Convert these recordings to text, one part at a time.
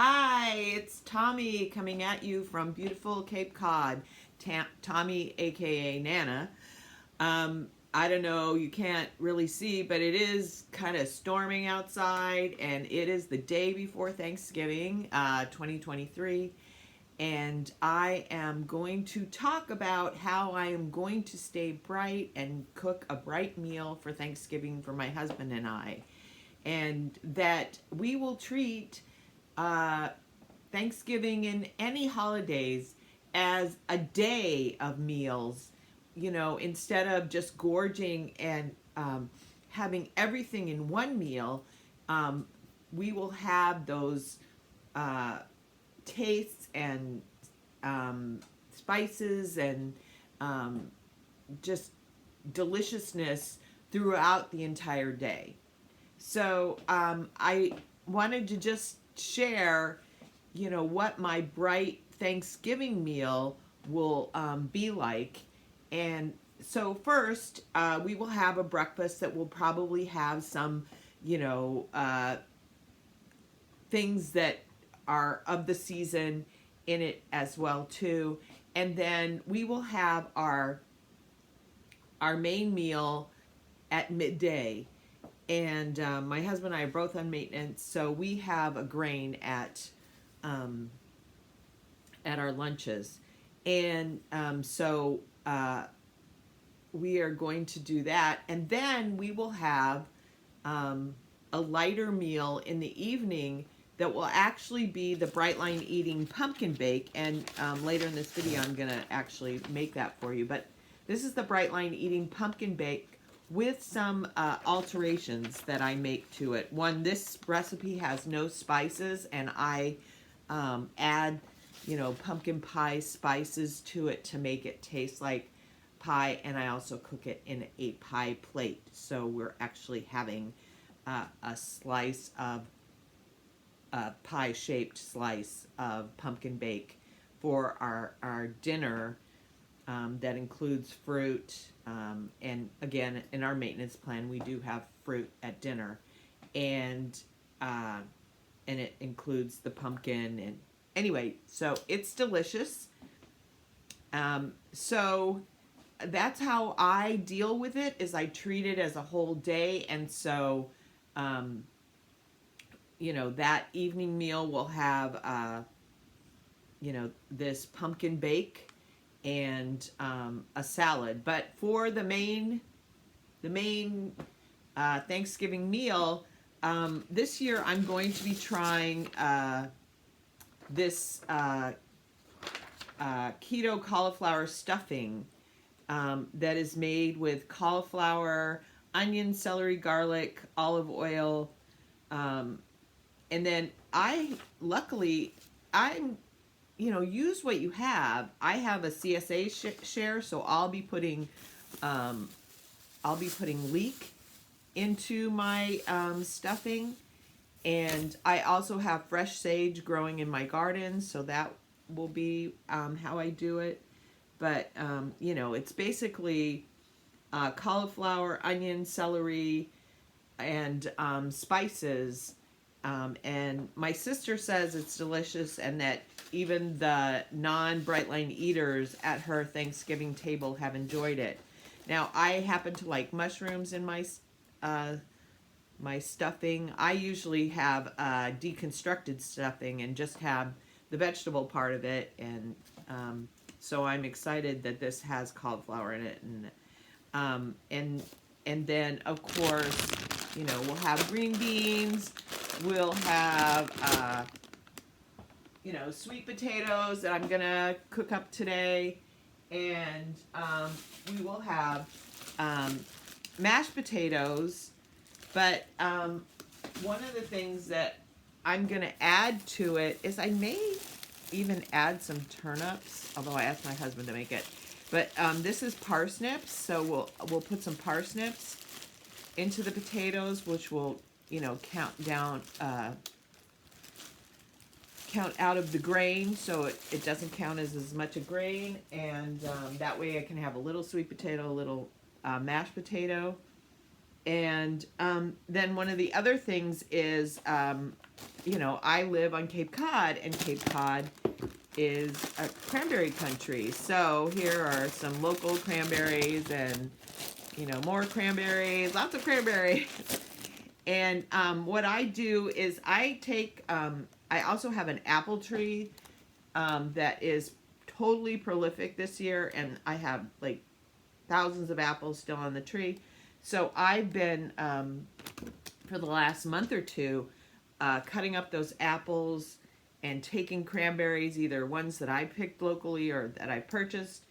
Hi, it's Tommy coming at you from beautiful Cape Cod. Tommy, aka Nana. I don't know, you can't really see, but it is kind of storming outside, and it is the day before Thanksgiving, 2023. And I am going to talk about how I am going to stay bright and cook a bright meal for Thanksgiving for my husband and I. And that we will treat uh, Thanksgiving and any holidays as a day of meals, instead of just gorging and having everything in one meal. um, we will have those uh, tastes and spices and um, just deliciousness throughout the entire day. So I wanted to just share, what my bright Thanksgiving meal will be like. And so first, we will have a breakfast that will probably have some, you know, uh, things that are of the season in it as well too. And then we will have our main meal at midday. And my husband and I are both on maintenance, so we have a grain um, at our lunches, and we are going to do that, and then we will have um, a lighter meal in the evening that will actually be the Bright Line Eating pumpkin bake, and later in this video I'm gonna actually make that for you. But this is the Bright Line Eating pumpkin bake with some alterations that I make to it. One, this recipe has no spices, and I add, pumpkin pie spices to it to make it taste like pie, and I also cook it in a pie plate. So we're actually having a slice of a pie-shaped slice of pumpkin bake for our dinner. That includes fruit, and again, in our maintenance plan, we do have fruit at dinner, and it includes the pumpkin. And anyway, so it's delicious. So that's how I deal with it. Is I treat it as a whole day, and so that evening meal will have this pumpkin bake and a salad. But for the main Thanksgiving meal, this year I'm going to be trying this keto cauliflower stuffing that is made with cauliflower, onion, celery, garlic, olive oil, and then I'm use what you have. I have a CSA share, so I'll be putting leek into my stuffing, and I also have fresh sage growing in my garden, so that will be how I do it. But it's basically cauliflower, onion, celery, and spices. And my sister says it's delicious, and that even the non-Bright Line eaters at her Thanksgiving table have enjoyed it. Now, I happen to like mushrooms in my stuffing. I usually have deconstructed stuffing and just have the vegetable part of it, and so I'm excited that this has cauliflower in it, and then of course, we'll have green beans. We'll have sweet potatoes that I'm gonna cook up today, and we will have mashed potatoes. But one of the things that I'm gonna add to it is I may even add some turnips, although I asked my husband to make it. But this is parsnips, so we'll put some parsnips into the potatoes, which will count out of the grain, so it doesn't count as much a grain, and that way I can have a little sweet potato, a little mashed potato. And then one of the other things is you know, I live on Cape Cod, and Cape Cod is a cranberry country. So here are some local cranberries and, you know, more cranberries, lots of cranberries. And what I do is I take, I also have an apple tree that is totally prolific this year, and I have like thousands of apples still on the tree. So I've been, for the last month or two, cutting up those apples and taking cranberries, either ones that I picked locally or that I purchased,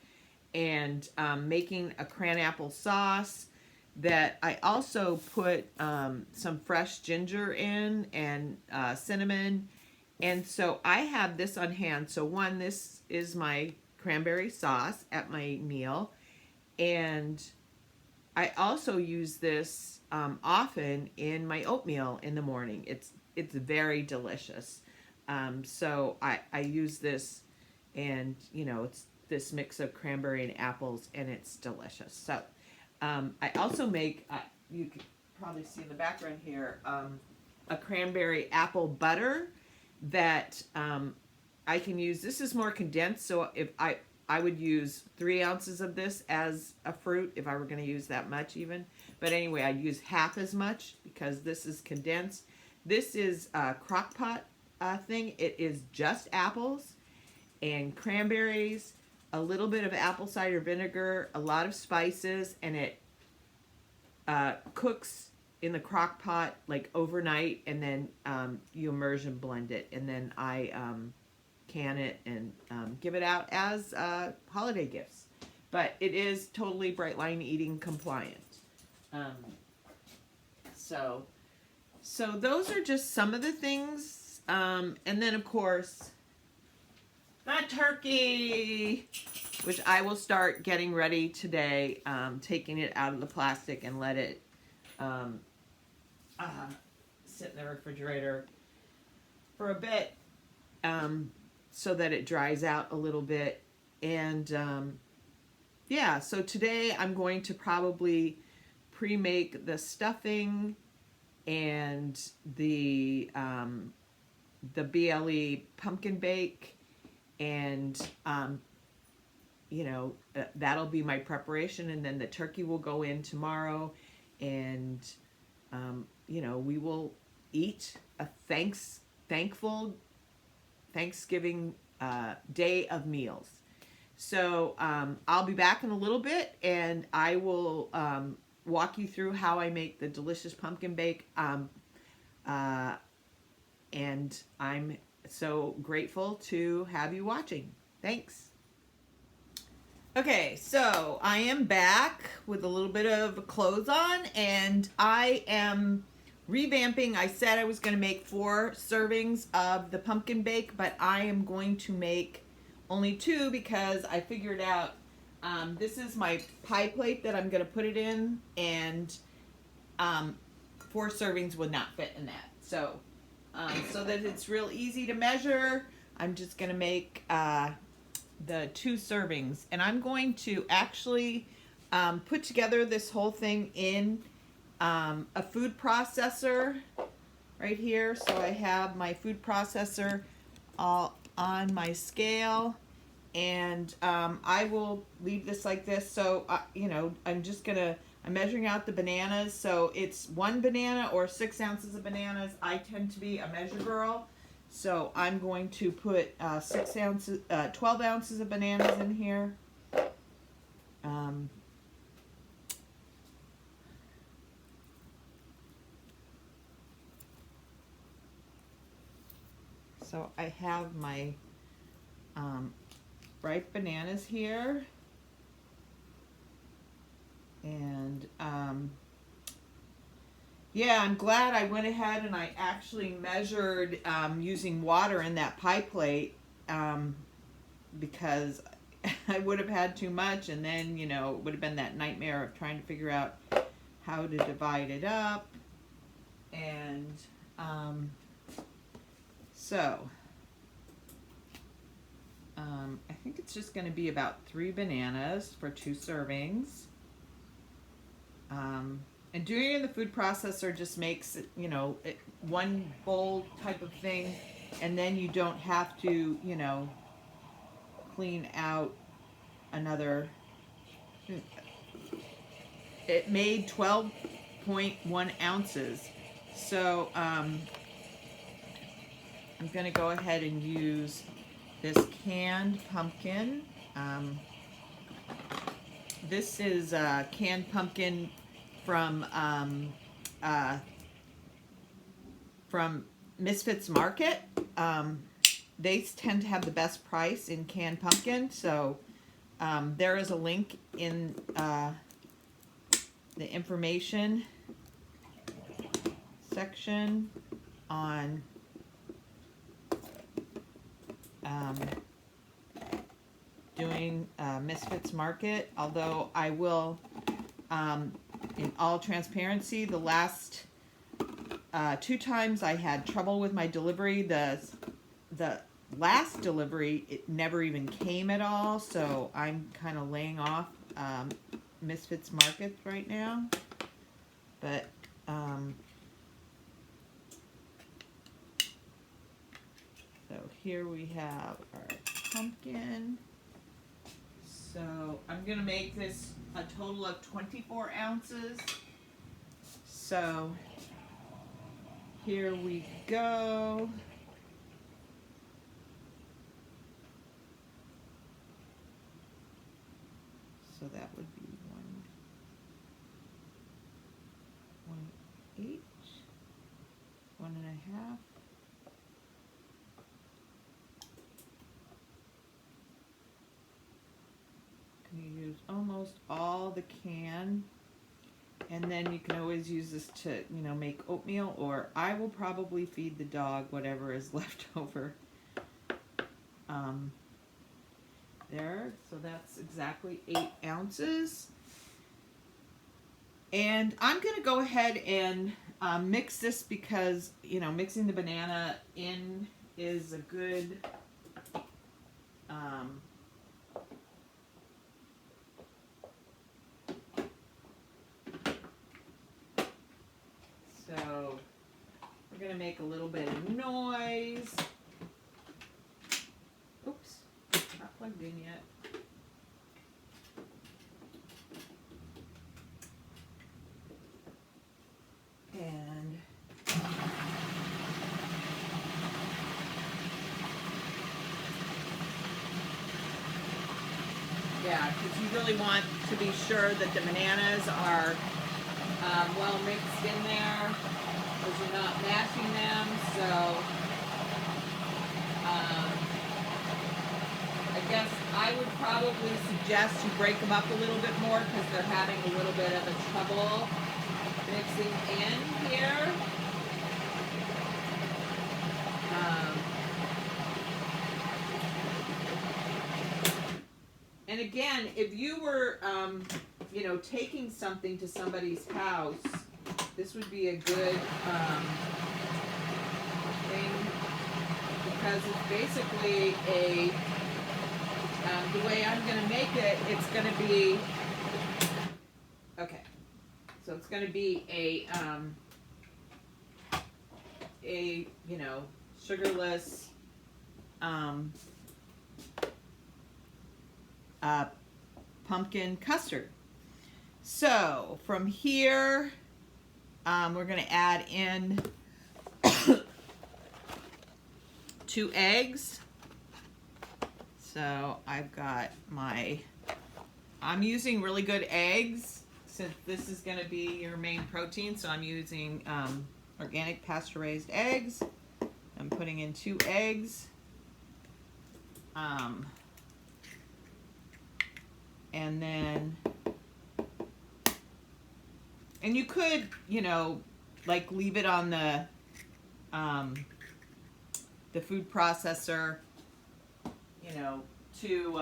and making a cranapple sauce that I also put some fresh ginger in and cinnamon. And so I have this on hand. So one, this is my cranberry sauce at my meal. And I also use this often in my oatmeal in the morning. It's very delicious. So I use this, and you know, it's this mix of cranberry and apples, and it's delicious. So I also make, you can probably see in the background here, a cranberry apple butter that I can use. This is more condensed, so if I would use 3 ounces of this as a fruit if I were going to use that much even. But anyway, I'd use half as much because this is condensed. This is a crock pot thing. It is just apples and cranberries, a little bit of apple cider vinegar, a lot of spices, and it cooks in the crock pot like overnight, and then you immersion blend it, and then I can it and give it out as holiday gifts. But it is totally Brightline Eating compliant. So those are just some of the things. And then of course, the turkey, which I will start getting ready today, taking it out of the plastic and let it sit in the refrigerator for a bit, so that it dries out a little bit. And yeah, so today I'm going to probably pre-make the stuffing and the BLE pumpkin bake, and you know, that'll be my preparation, and then the turkey will go in tomorrow, and you know, we will eat a thankful Thanksgiving day of meals. So I'll be back in a little bit, and I will walk you through how I make the delicious pumpkin bake. And I'm so grateful to have you watching. Thanks. Okay, so I am back with a little bit of clothes on, and I am revamping. I said I was going to make 4 servings of the pumpkin bake, but I am going to make only 2 because I figured out this is my pie plate that I'm going to put it in, and 4 servings would not fit in that. So so that it's real easy to measure, I'm just going to make the 2 servings, and I'm going to actually put together this whole thing in a food processor right here. So I have my food processor all on my scale, and I will leave this like this. So you know, I'm measuring out the bananas. So it's 1 banana or 6 ounces of bananas. I tend to be a measure girl, so I'm going to put 12 ounces of bananas in here. So I have my ripe bananas here, and yeah, I'm glad I went ahead and I actually measured using water in that pie plate, because I would have had too much, and then, you know, it would have been that nightmare of trying to figure out how to divide it up. And so I think it's just going to be about 3 bananas for 2 servings. And doing it in the food processor just makes it, you know, one bowl type of thing, and then you don't have to, you know, clean out another. It made 12.1 ounces. So I'm going to go ahead and use this canned pumpkin. This is canned pumpkin from Misfits Market. They tend to have the best price in canned pumpkin, so there is a link in the information section on doing Misfits Market. Although I will, in all transparency, the last 2 times I had trouble with my delivery. The last delivery, it never even came at all, so I'm kind of laying off Misfits Market right now. But so here we have our pumpkin. So I'm gonna make this a total of 24 ounces. So here we go. So that would be one each, 1.5. You use almost all the can, and then you can always use this to, you know, make oatmeal, or I will probably feed the dog whatever is left over. There, so that's exactly 8 ounces. And I'm going to go ahead and mix this because, you know, mixing the banana in is a good so we're going to make a little bit of noise. Oops, not plugged in yet. And yeah, because you really want to be sure that the bananas are well mixed in there, because you're not mashing them. So I guess I would probably suggest you break them up a little bit more, because they're having a little bit of a trouble mixing in here. And again, if you were, you know, taking something to somebody's house, this would be a good thing, because it's basically a, the way I'm going to make it, it's going to be, okay, so it's going to be a, you know, sugarless, pumpkin custard. So from here, we're going to add in 2 eggs. So I've got I'm using really good eggs, since this is going to be your main protein. So I'm using organic pasture-raised eggs. I'm putting in 2 eggs. And then, and you could, you know, like leave it on the food processor, you know, to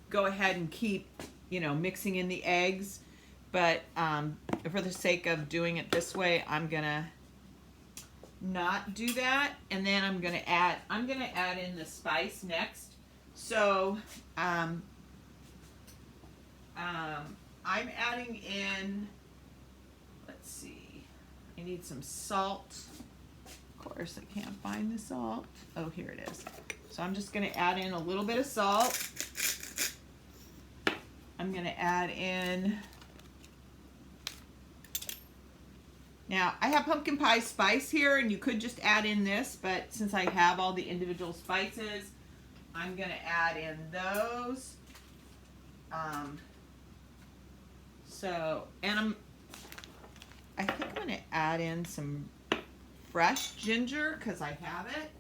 go ahead and keep, you know, mixing in the eggs. But for the sake of doing it this way, I'm gonna not do that. And then I'm gonna add in the spice next. So I'm adding in, let's see, I need some salt. Of course, I can't find the salt. Oh, here it is. So I'm just going to add in a little bit of salt. I'm going to add in, now I have pumpkin pie spice here, and you could just add in this, but since I have all the individual spices, I'm going to add in those. And I think I'm going to add in some fresh ginger because I have it.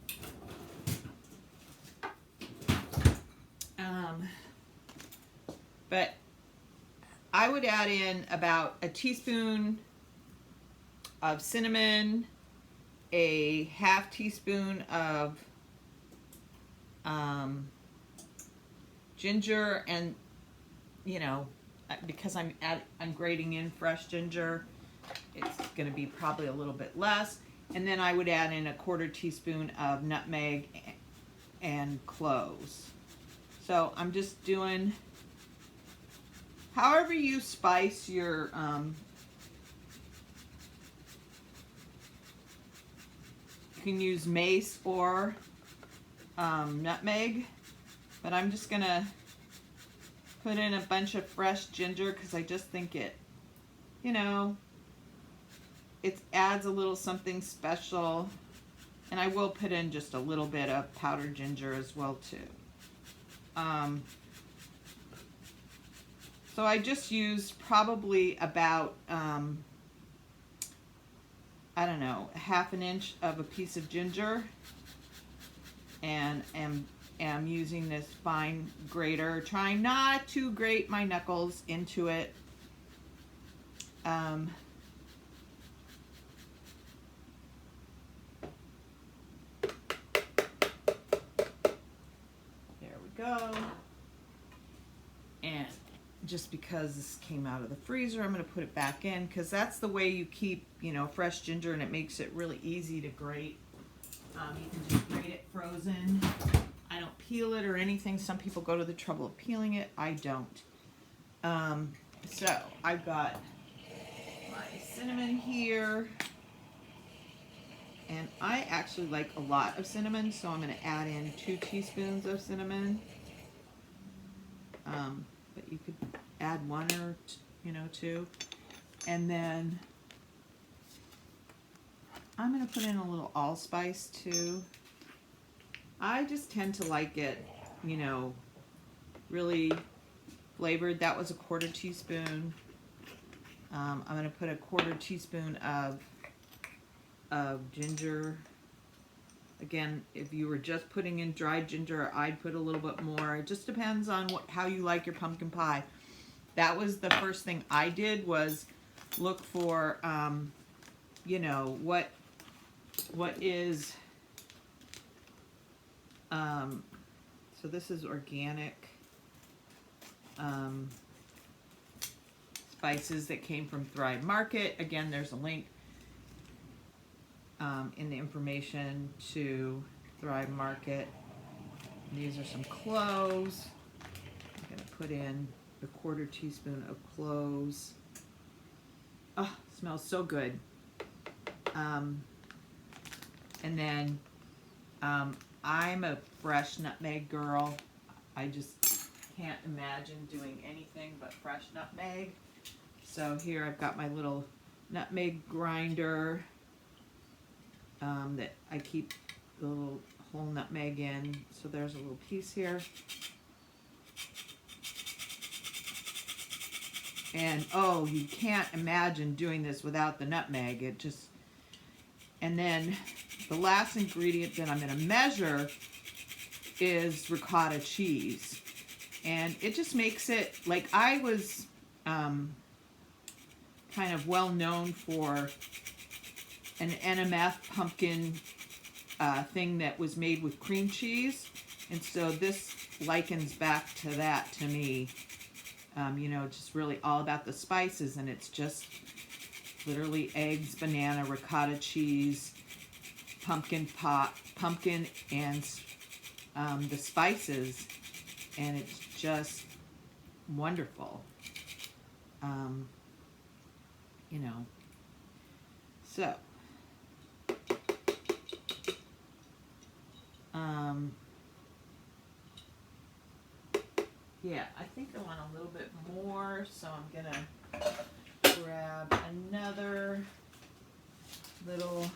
But I would add in about a teaspoon of cinnamon, a half teaspoon of ginger, and you know, because I'm grating in fresh ginger, it's going to be probably a little bit less. And then I would add in a 1/4 teaspoon of nutmeg and cloves. So I'm just doing however you spice your you can use mace or nutmeg, but I'm just gonna put in a bunch of fresh ginger because I just think it, you know, it adds a little something special. And I will put in just a little bit of powdered ginger as well too. So I just used probably about, I don't know, 1/2 inch of a piece of ginger, and am using this fine grater, trying not to grate my knuckles into it. There we go. And just because this came out of the freezer, I'm going to put it back in because that's the way you keep, you know, fresh ginger, and it makes it really easy to grate. You can just grate it frozen. I don't peel it or anything. Some people go to the trouble of peeling it. I don't. So I've got my cinnamon here, and I actually like a lot of cinnamon, so I'm going to add in 2 teaspoons of cinnamon. But you could add 1 or 2, and then I'm going to put in a little allspice too. I just tend to like it, you know, really flavored. That was a 1/4 teaspoon. I'm going to put a 1/4 teaspoon of ginger. Again, if you were just putting in dried ginger, I'd put a little bit more. It just depends on how you like your pumpkin pie. That was the first thing I did, was look for, you know, what is, so this is organic spices that came from Thrive Market. Again, there's a link in the information to Thrive Market. These are some cloves. I'm going to put in a 1/4 teaspoon of cloves. Oh, smells so good. And then I'm a fresh nutmeg girl. I just can't imagine doing anything but fresh nutmeg. So here I've got my little nutmeg grinder that I keep the little whole nutmeg in. So there's a little piece here. And oh, you can't imagine doing this without the nutmeg. It just, and then the last ingredient that I'm going to measure is ricotta cheese. And it just makes it, like, I was kind of well known for an NMF pumpkin thing that was made with cream cheese. And so this likens back to that to me. You know, just really all about the spices, and it's just literally eggs, banana, ricotta cheese, pumpkin and the spices, and it's just wonderful. you know, so, yeah, I think I want a little bit more, so I'm gonna grab another little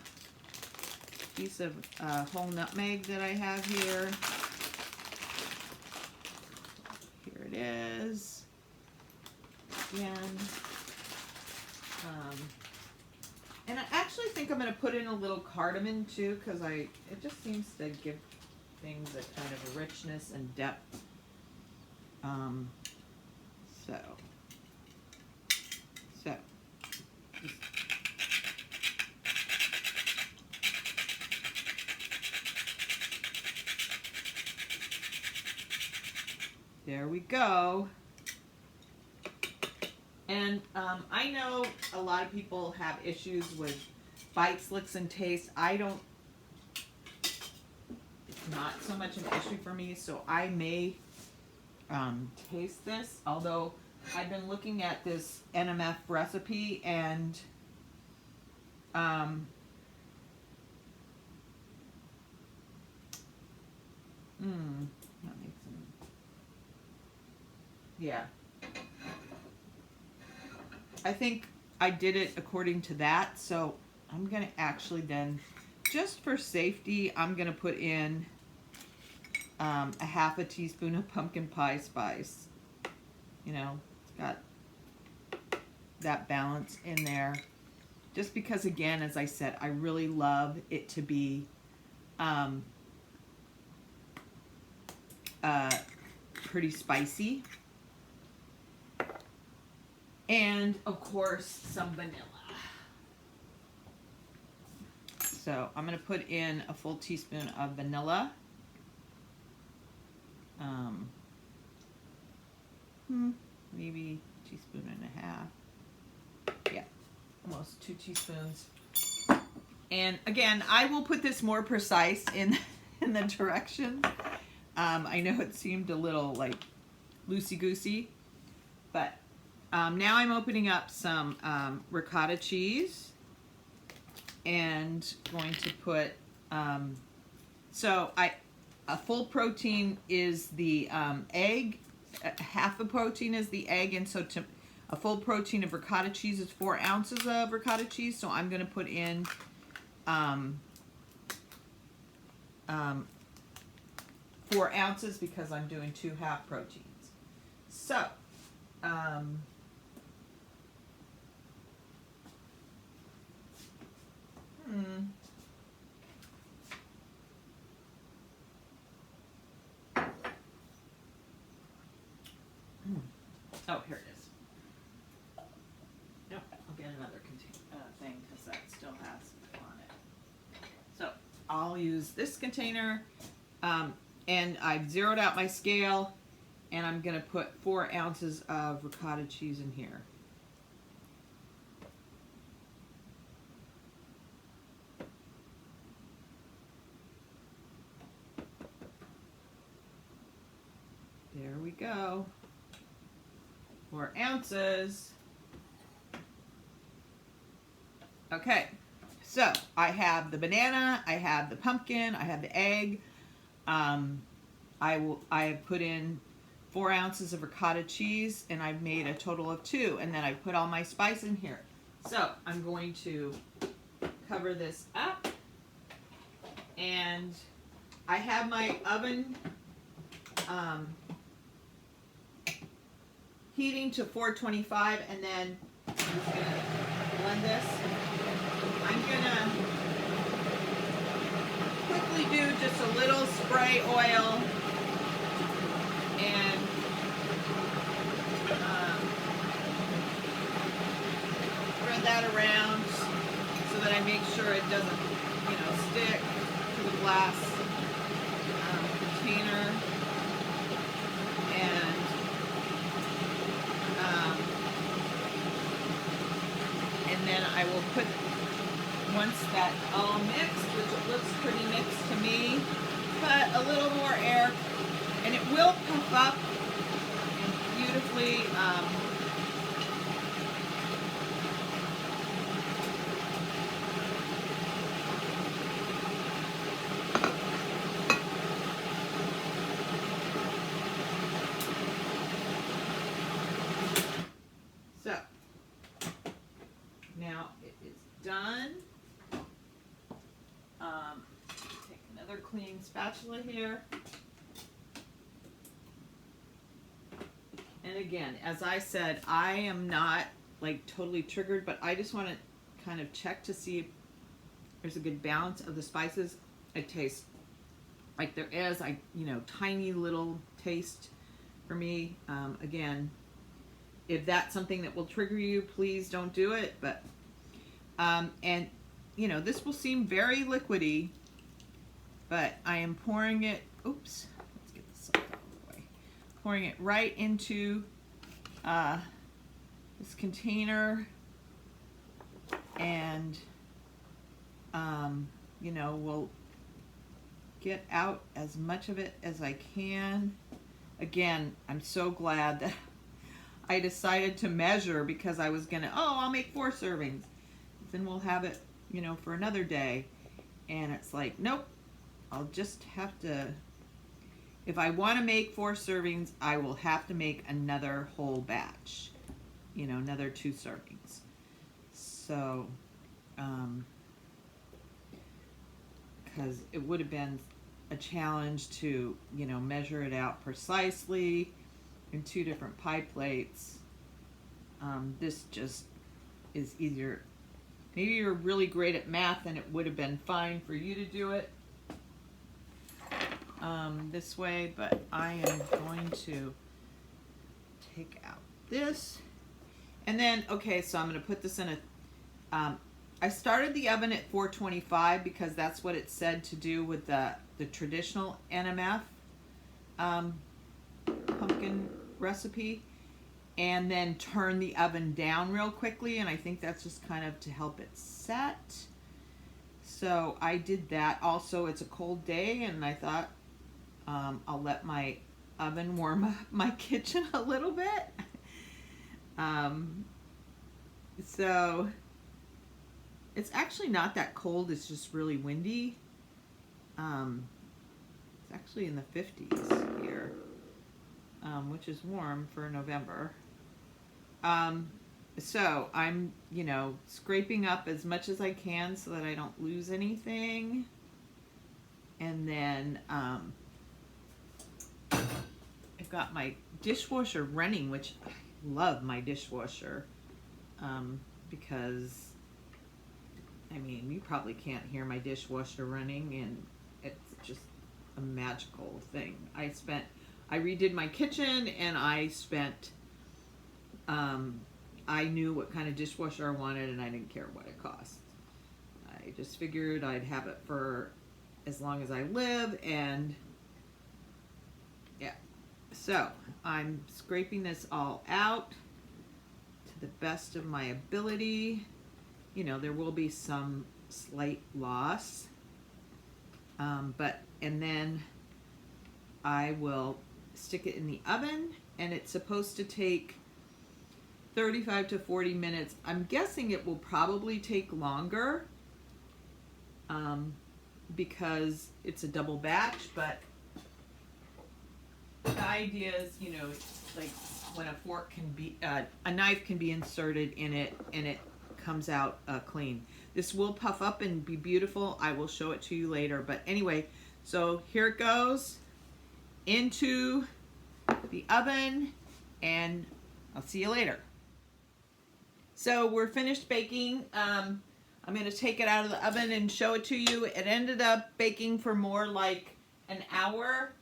piece of whole nutmeg that I have here. Here it is. Again. And I actually think I'm going to put in a little cardamom too, because it just seems to give things a kind of richness and depth. So there we go. And I know a lot of people have issues with bites, licks, and taste. It's not so much an issue for me, so I may taste this, although I've been looking at this NMF recipe, and that makes some, yeah. I think I did it according to that, so I'm going to actually then, just for safety, I'm going to put in a half a teaspoon of pumpkin pie spice. You know, it's got that balance in there. Just because, again, as I said, I really love it to be pretty spicy. And, of course, some vanilla. So I'm going to put in a full teaspoon of vanilla. Maybe a teaspoon and a half. Yeah, almost 2 teaspoons. And again, I will put this more precise in the directions. I know it seemed a little like loosey-goosey, but now I'm opening up some ricotta cheese and going to put, a full protein is the egg, half the protein is the egg, and so a full protein of ricotta cheese is 4 ounces of ricotta cheese, so I'm going to put in 4 ounces because I'm doing 2 half proteins. So, oh, here it is. Nope, I'll get another thing because that still has on it. So I'll use this container, and I've zeroed out my scale, and I'm going to put 4 ounces of ricotta cheese in here. There we go. 4 ounces. Okay, so I have the banana, I have the pumpkin, I have the egg. I have put in 4 ounces of ricotta cheese, and I've made a total of 2, and then I put all my spice in here. So I'm going to cover this up, and I have my oven heating to 425, and then I'm just going to blend this. I'm going to quickly do just a little spray oil and spread that around so that I make sure it doesn't, stick to the glass container. And then I will put, once that's all mixed, which it looks pretty mixed to me, put a little more air, and it will puff up and beautifully clean spatula here. And again, as I said, I am not like totally triggered, but I just want to kind of check to see if there's a good balance of the spices. It tastes like there is, tiny little taste for me. Again, if that's something that will trigger you, please don't do it. But, and this will seem very liquidy, but I am pouring it, oops, let's get this out of the way. Pouring it right into this container, and we'll get out as much of it as I can. Again, I'm so glad that I decided to measure, because I was gonna, I'll make 4 servings, then we'll have it, for another day. And it's like, nope, I'll just have to, if I want to make 4 servings, I will have to make another whole batch, another 2 servings. So, because it would have been a challenge to, measure it out precisely in 2 different pie plates. This just is easier. Maybe you're really great at math and it would have been fine for you to do it this way, but I am going to take out this. And then, okay, so I'm going to put this in a, I started the oven at 425 because that's what it said to do with the traditional NMF pumpkin recipe, and then turn the oven down real quickly, and I think that's just kind of to help it set. So I did that. Also, it's a cold day, and I thought I'll let my oven warm up my kitchen a little bit. So it's actually not that cold, it's just really windy. It's actually in the 50s here, which is warm for November. So I'm, scraping up as much as I can so that I don't lose anything. And then I've got my dishwasher running, which I love my dishwasher, because you probably can't hear my dishwasher running, and it's just a magical thing. I redid my kitchen, and I spent, I knew what kind of dishwasher I wanted, and I didn't care what it cost. I just figured I'd have it for as long as I live, and yeah. So I'm scraping this all out to the best of my ability. There will be some slight loss, and then I will stick it in the oven, and it's supposed to take 35 to 40 minutes. I'm guessing it will probably take longer because it's a double batch, but the idea is, like when a knife can be inserted in it and it comes out clean. This will puff up and be beautiful. I will show it to you later. But anyway, so here it goes into the oven, and I'll see you later. So we're finished baking. I'm going to take it out of the oven and show it to you. It ended up baking for more like an hour.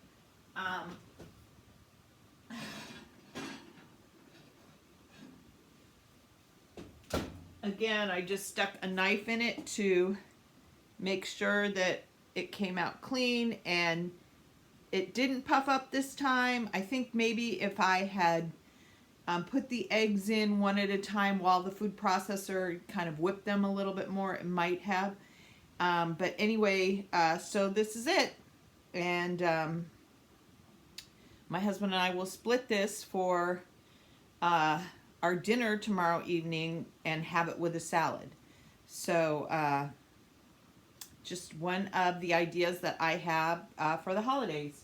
Again, I just stuck a knife in it to make sure that it came out clean, and it didn't puff up this time. I think maybe if I had put the eggs in one at a time while the food processor kind of whipped them a little bit more, it might have. But anyway, so this is it. And my husband and I will split this for our dinner tomorrow evening and have it with a salad. So just one of the ideas that I have for the holidays.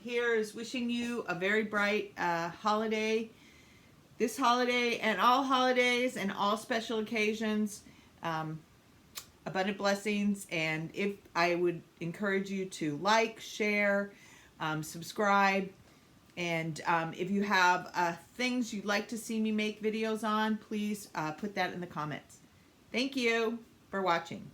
Here is wishing you a very bright holiday. This holiday and all holidays and all special occasions. abundant blessings. And if I would encourage you to like, share, subscribe. And if you have things you'd like to see me make videos on, please put that in the comments. Thank you for watching.